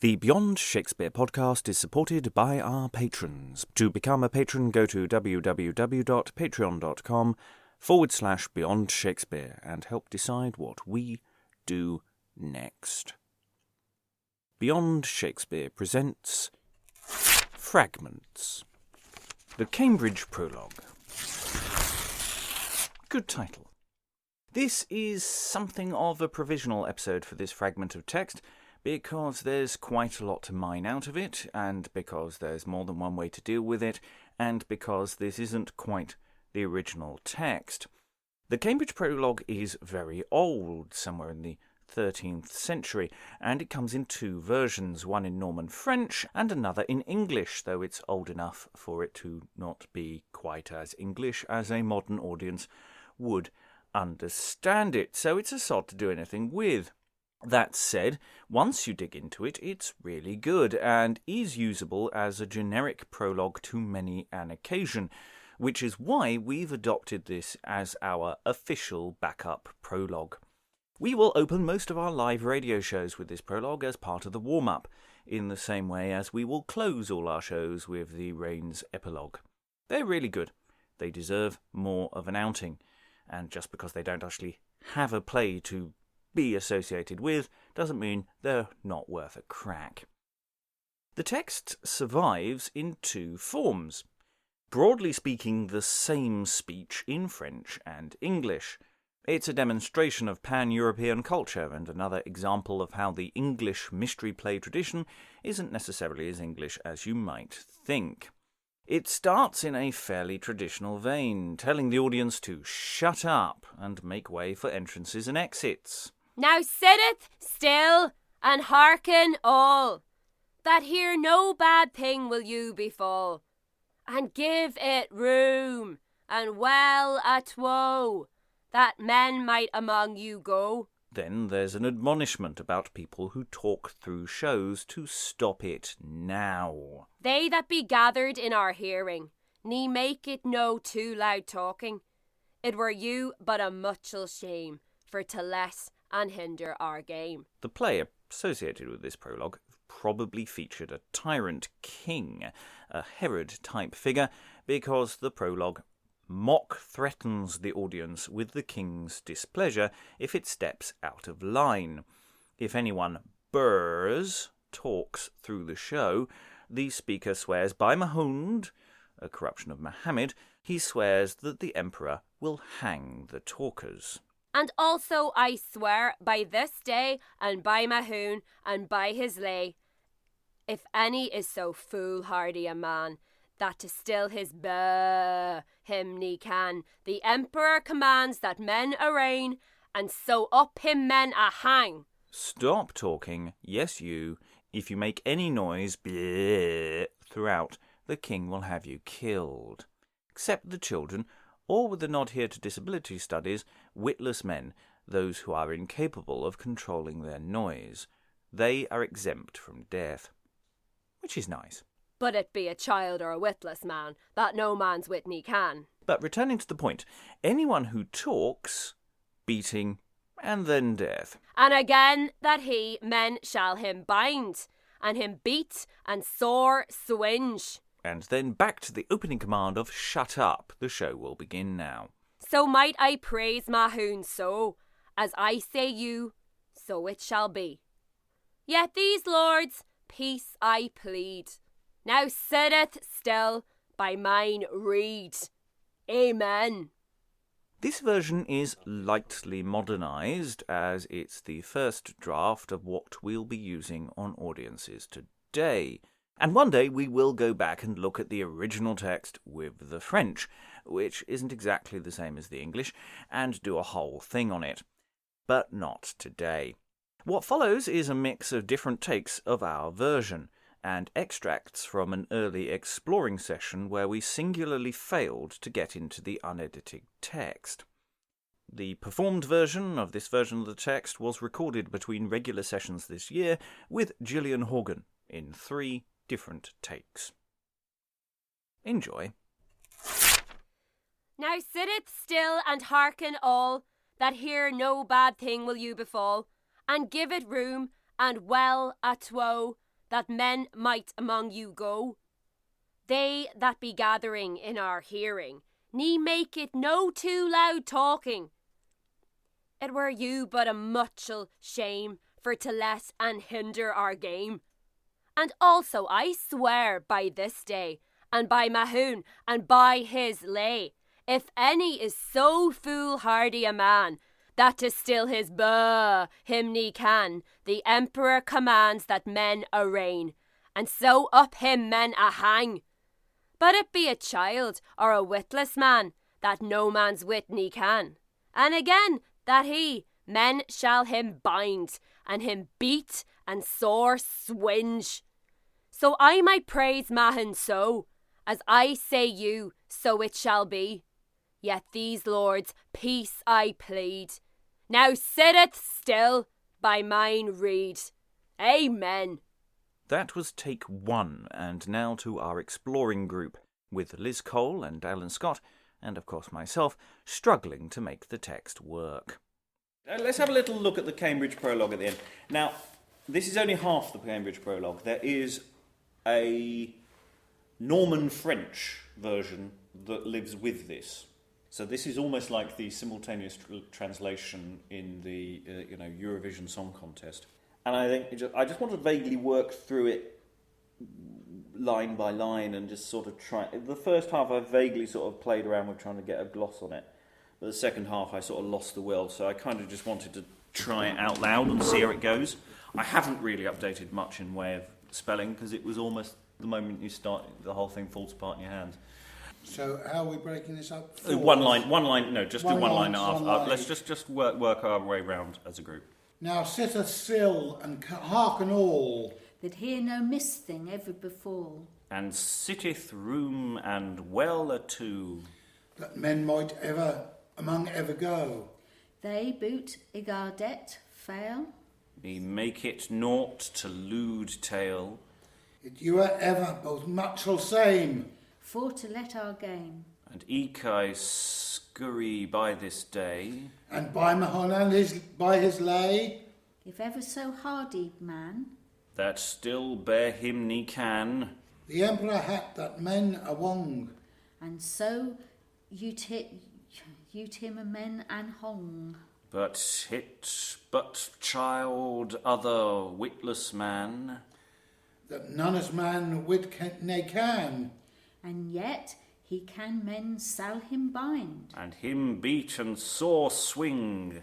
The Beyond Shakespeare podcast is supported by our patrons. To become a patron, go to www.patreon.com/Beyond Shakespeare and help decide what we do next. Beyond Shakespeare presents Fragments. The Cambridge Prologue. Good title. This is something of a provisional episode for this fragment of text, because there's quite a lot to mine out of it, and because there's more than one way to deal with it, and because this isn't quite the original text. The Cambridge Prologue is very old, somewhere in the 13th century, and it comes in two versions, one in Norman French and another in English, though it's old enough for it to not be quite as English as a modern audience would understand it, so it's a sod to do anything with. That said, once you dig into it, it's really good, and is usable as a generic prologue to many an occasion, which is why we've adopted this as our official backup prologue. We will open most of our live radio shows with this prologue as part of the warm-up, in the same way as we will close all our shows with the Reigns epilogue. They're really good. They deserve more of an outing, and just because they don't actually have a play to be associated with doesn't mean they're not worth a crack. The text survives in two forms. Broadly speaking, the same speech in French and English. It's a demonstration of pan-European culture and another example of how the English mystery play tradition isn't necessarily as English as you might think. It starts in a fairly traditional vein, telling the audience to shut up and make way for entrances and exits. Now sitteth still, and hearken all, that here no bad thing will you befall, and give it room, and well at woe, that men might among you go. Then there's an admonishment about people who talk through shows to stop it now. They that be gathered in our hearing, ne make it no too loud talking. It were you but a muchel shame, for to less and hinder our game. The play associated with this prologue probably featured a tyrant king, a Herod-type figure, because the prologue mock threatens the audience with the king's displeasure if it steps out of line. If anyone talks through the show, the speaker swears by Mahound, a corruption of Mohammed. He swears that the emperor will hang the talkers. And also I swear by this day, and by Mahound, and by his lay, if any is so foolhardy a man, that to still his him ne can, the emperor commands that men arraign, and so up him men a hang. Stop talking, yes you. If you make any noise throughout, the king will have you killed. Except the children, or with a nod here to disability studies, witless men, those who are incapable of controlling their noise. They are exempt from death. Which is nice. But it be a child or a witless man, that no man's wit ne can. But returning to the point, anyone who talks, beating, and then death. And again that he men shall him bind, and him beat, and sore swinge. And then back to the opening command of shut up. The show will begin now. So might I praise Mahound so, as I say you, so it shall be. Yet these lords, peace I plead. Now sitteth still by mine reed. Amen. This version is lightly modernised, as it's the first draft of what we'll be using on audiences today. And one day we will go back and look at the original text with the French, which isn't exactly the same as the English, and do a whole thing on it. But not today. What follows is a mix of different takes of our version, and extracts from an early exploring session where we singularly failed to get into the unedited text. The performed version of this version of the text was recorded between regular sessions this year with Gillian Horgan in 3 different takes. Enjoy. Now sitteth still and hearken all, that here no bad thing will you befall, and give it room, and well at woe, that men might among you go. They that be gathering in our hearing, ne make it no too loud talking. It were you but a muchel shame for to let and hinder our game. And also I swear by this day, and by Mahoon, and by his lay, if any is so foolhardy a man, that to still his him ne can, the emperor commands that men arraign, and so up him men a hang. But it be a child or a witless man, that no man's wit ne can. And again, that he, men shall him bind, and him beat, and sore swinge. So I might praise Mahan so, as I say you, so it shall be. Yet these lords, peace I plead. Now sitteth still by mine reed. Amen. That was take 1, and now to our exploring group, with Liz Cole and Alan Scott, and of course myself, struggling to make the text work. Let's have a little look at the Cambridge Prologue at the end. Now, this is only half the Cambridge Prologue. There is a Norman French version that lives with this. So this is almost like the simultaneous translation in the Eurovision Song Contest. And I think I just want to vaguely work through it line by line and just sort of try. The first half I vaguely sort of played around with trying to get a gloss on it. But the second half I sort of lost the will, so I kind of just wanted to try it out loud and see how it goes. I haven't really updated much in way of spelling because it was almost the moment you start, the whole thing falls apart in your hands. So how are we breaking this up? One line, no, just do one line one after. line. Let's just work our way round as a group. Now sitteth still and hearken all, that hear no misthing ever befall, And sitteth room and well a-two, that men might ever among ever go. they boot igardet fail, me make it naught to lewd tale, It you are ever both muchel same, for to let our game, and eke I scurry by this day, and by Mahon and by his lay, if ever so hardy man, that still bear him ne can, the emperor hat that men awong, and so you'd him a men and hong, but hit but child other witless man, that none as man wit ne can, and yet he can men sall him bind, and him beat and sore swing,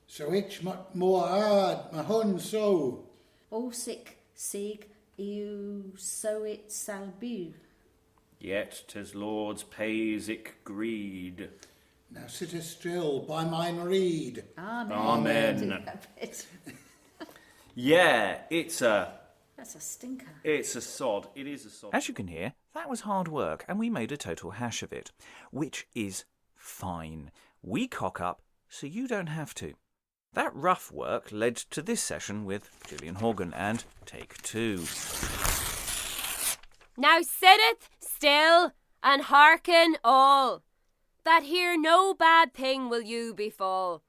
so itch much more hard Mahon so, all sick sig you so it sall be. yet 'tis Lord's pays ick greed. now sitteth still by mine reed. Amen. Amen. Do that bit. Yeah, it's a stinker. It's a sod. It is a sod. As you can hear, that was hard work, and we made a total hash of it, which is fine. We cock up, so you don't have to. That rough work led to this session with Gillian Horgan and Take 2. Now sitteth still and hearken all, that here no bad thing will you befall,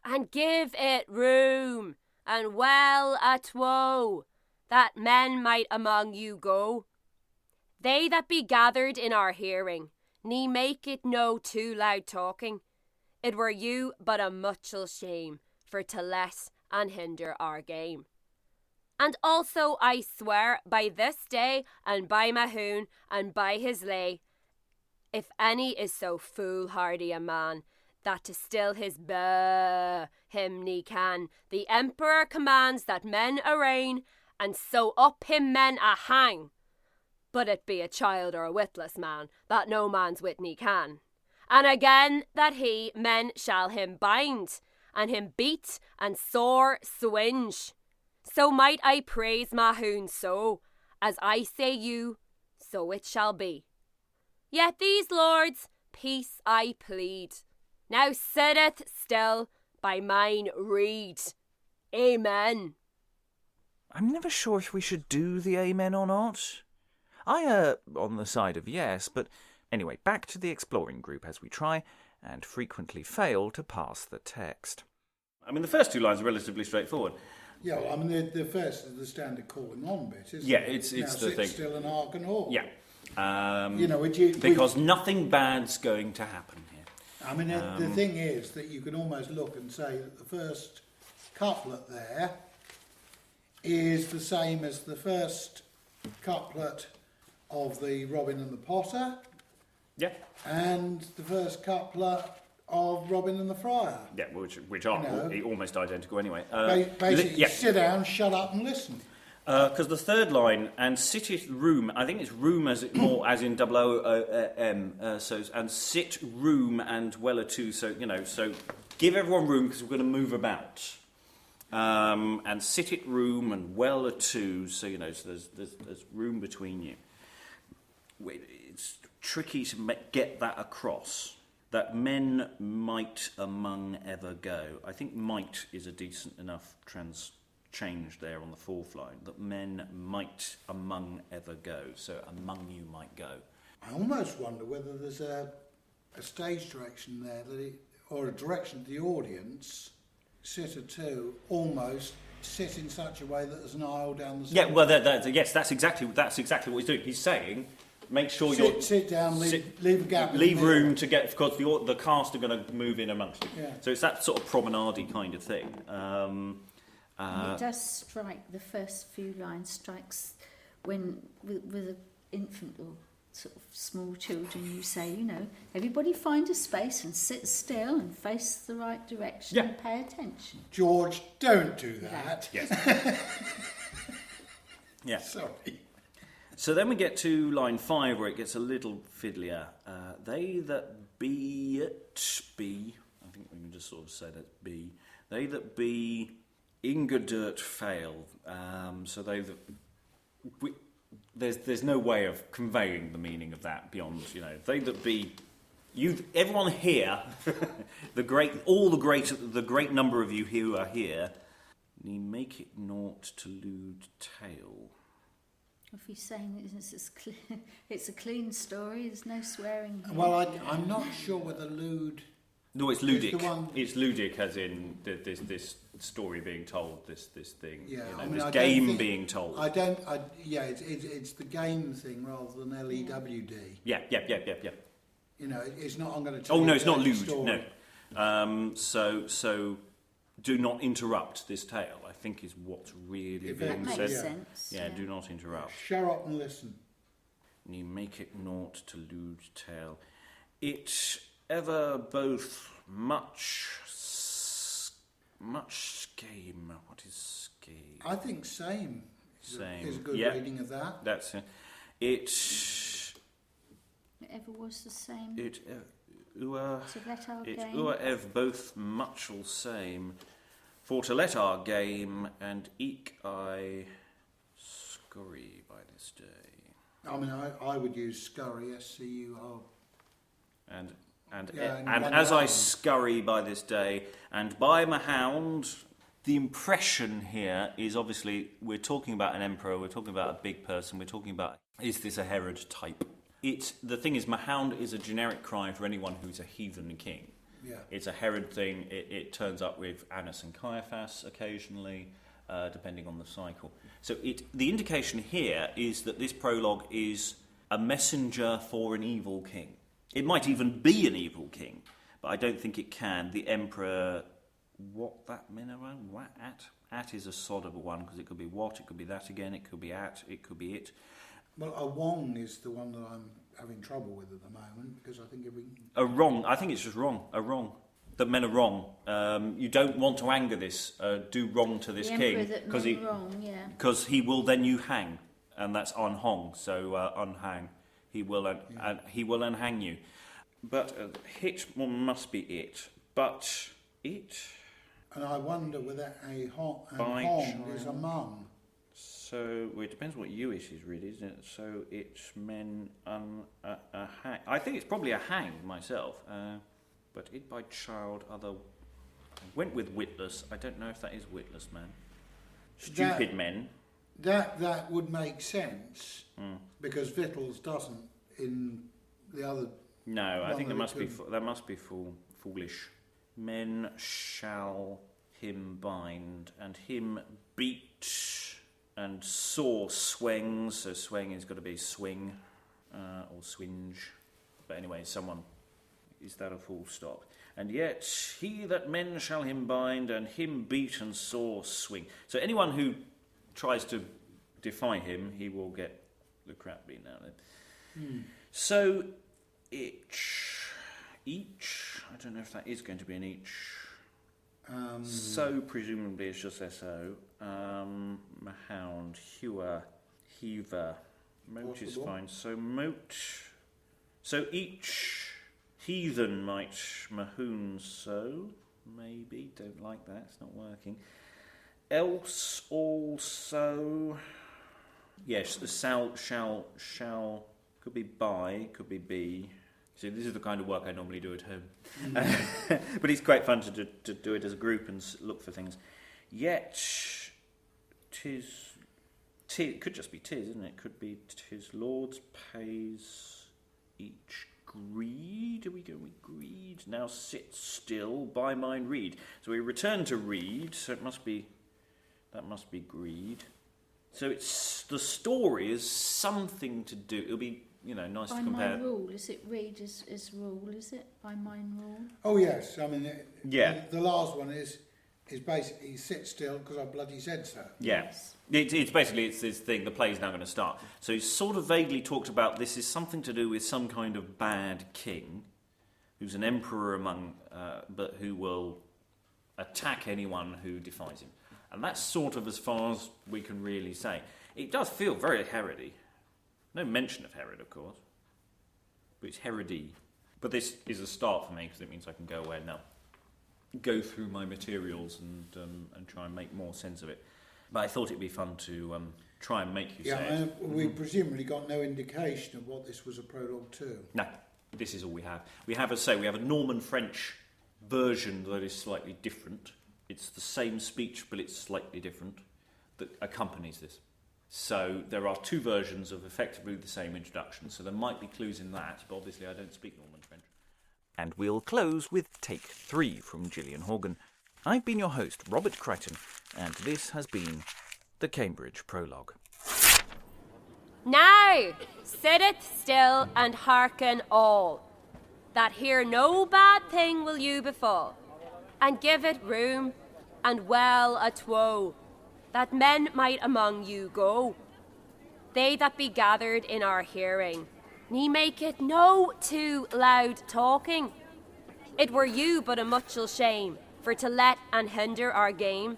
and give it room and well at woe, that men might among you go. They that be gathered in our hearing, ne make it no too loud talking. It were you but a muchel shame for to let and hinder our game. And also I swear by this day and by Mahoon and by his lay, if any is so foolhardy a man, that to still his him ne can, the emperor commands that men arraign, and so up him men a hang. But it be a child or a witless man, that no man's wit ne can. And again that he men shall him bind, and him beat and sore swinge. So might I praise Mahoon so, as I say you, so it shall be. Yet these lords, peace I plead. Now sitteth still by mine reed. Amen. I'm never sure if we should do the amen or not. I on the side of yes, but anyway, back to the exploring group as we try, and frequently fail, to pass the text. I mean, the first two lines are relatively straightforward. Yeah, well, I mean, the first is the standard calling on bit, isn't Yeah, it? it's now the thing. still and hearken all. Yeah. Because nothing bad's going to happen here. I mean, the thing is that you can almost look and say that the first couplet there is the same as the first couplet of the Robin and the Potter. Yeah. And the first couplet of Robin and the Friar. Yeah, which are almost identical anyway. Basically, sit down, shut up and listen. Because the third line, and sitteth room, I think it's room as in WOOM, and sit room and well too, so give everyone room because we're going to move about. And sit it room and well too, so so there's room between you. It's tricky to get that across. That men might among ever go. I think might is a decent enough change there on the fourth line. That men might among ever go. So among you might go. I almost wonder whether there's a stage direction there or a direction to the audience. Sit or two, almost sit in such a way that there's an aisle down the centre. Yeah, well, that's exactly what he's doing. He's saying, make sure sit down, leave a gap, leave room to get, because the cast are going to move in amongst you. Yeah. So it's that sort of promenade kind of thing. It does strike, the first few lines strikes when with an infant or sort of small children, you say, everybody find a space and sit still and face the right direction and pay attention. George, don't do that. Yes. Yeah. Sorry. So then we get to line 5 where it gets a little fiddlier. They that be at be, I think we can just sort of say that be. They that be ingedurt fail. So they that... There's no way of conveying the meaning of that beyond, they that be, everyone here, the great number of you who are here, ye make it naught to lewd tale. If he's saying it's a clean story, there's no swearing here. Well, I'm not sure whether lewd... No, it's ludic. It's It's ludic, as in this story being told, this thing. Yeah, this game being told. It's the game thing rather than LEWD. Yeah. It's not. I'm going to tell Oh you no, it's not lewd. story. No. So do not interrupt this tale, I think, is what's really being that said. makes sense. Yeah, do not interrupt. Shut up and listen. And you make it naught to lewd tale. It ever both much scheme. What is scheme? I think same. Is a good reading of that. That's it. It ever was the same. It to let our it game. ev both much all same. For to let our game and eke I scurry by this day. I mean, I would use scurry, SCUR. And and as I scurry by this day, and by my hound, the impression here is obviously we're talking about an emperor, we're talking about a big person, we're talking about, is this a Herod type? The thing is, Mahound is a generic cry for anyone who's a heathen king. Yeah. It's a Herod thing. It turns up with Annas and Caiaphas occasionally, depending on the cycle. So the indication here is that this prologue is a messenger for an evil king. It might even be an evil king, but I don't think it can. The emperor, what that mineral? What at? At is a sod of a one, because it could be what, it could be that again, it could be at, it could be it. Well, a wong is the one that I'm having trouble with at the moment, because I think if we... A wrong, I think it's just wrong, a wrong. That men are wrong. You don't want to anger this, do wrong to this king. Because he will then you hang, and that's unhong, so unhang. He will unhang you. But hit must be it. But it... And I wonder whether a hong is a mum. So, well, it depends what you it is, really, isn't it? So it's men a hang. I think it's probably a hang myself. But it by child other... I went with witless. I don't know if that is witless, man. Stupid men. That would make sense, because victuals doesn't in the other... No, I think that must be foolish. Men shall him bind, and him beat, and sore swings. So swing has got to be swing or swinge. But anyway, someone, is that a full stop? And yet he that men shall him bind, and him beat and sore swing. So anyone who tries to defy him, he will get the crap beaten out of him. So each, I don't know if that is going to be an each. So presumably it's just SO. Mahound, hewer, heaver. Moat is fine. So moat. So each heathen might mahoon so. Maybe. Don't like that. It's not working. Else also. Yes, the shall. Could be by, could be be. So this is the kind of work I normally do at home. But it's quite fun to do it as a group and look for things. Yet, it could just be tis, isn't it? Could be tis lords pays each greed. Are we going with greed? Now sit still, by mine read. So we return to read, so that must be greed. So it's the story is something to do. It'll be, nice by to compare. By my rule, is it read as rule, is it? By mine rule? Oh, yes. I mean, yeah. The last one is basically sit still because I bloody said so. Yeah. Yes. It's basically, it's this thing, the play's now going to start. So he's sort of vaguely talked about this is something to do with some kind of bad king who's an emperor but who will attack anyone who defies him. And that's sort of as far as we can really say. It does feel very Herody. No mention of Herod, of course. But it's Herody. But this is a start for me, because it means I can go away now. Go through my materials and try and make more sense of it. But I thought it'd be fun to try and make you say it. Yeah, we presumably got no indication of what this was a prologue to. No, this is all we have. We have a Norman French version that is slightly different. It's the same speech, but it's slightly different, that accompanies this. So there are two versions of effectively the same introduction, so there might be clues in that, but obviously I don't speak Norman French. And we'll close with take 3 from Gillian Horgan. I've been your host, Robert Crighton, and this has been the Cambridge Prologue. Now, sitteth still and hearken all, that here no bad thing will you befall, and give it room, and well atwo, that men might among you go. They that be gathered in our hearing, ne make it no too loud talking. It were you but a muchel shame, for to let and hinder our game.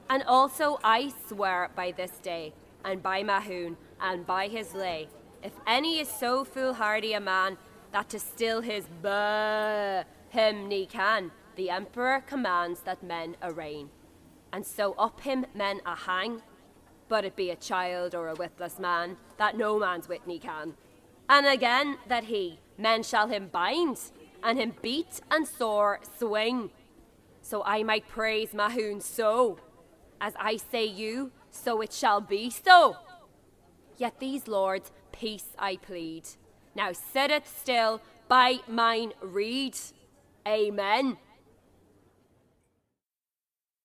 And also I swear by this day, and by Mahoon, and by his lay, if any is so foolhardy a man, that to still his him ne can, the emperor commands that men arraign. And so up him men a hang, but it be a child or a witless man, that no man's witney can. And again that men shall him bind, and him beat and sore swing. So I might praise Mahoon so, as I say you, so it shall be so. Yet these lords peace I plead. Now sitteth still by mine reed. Amen.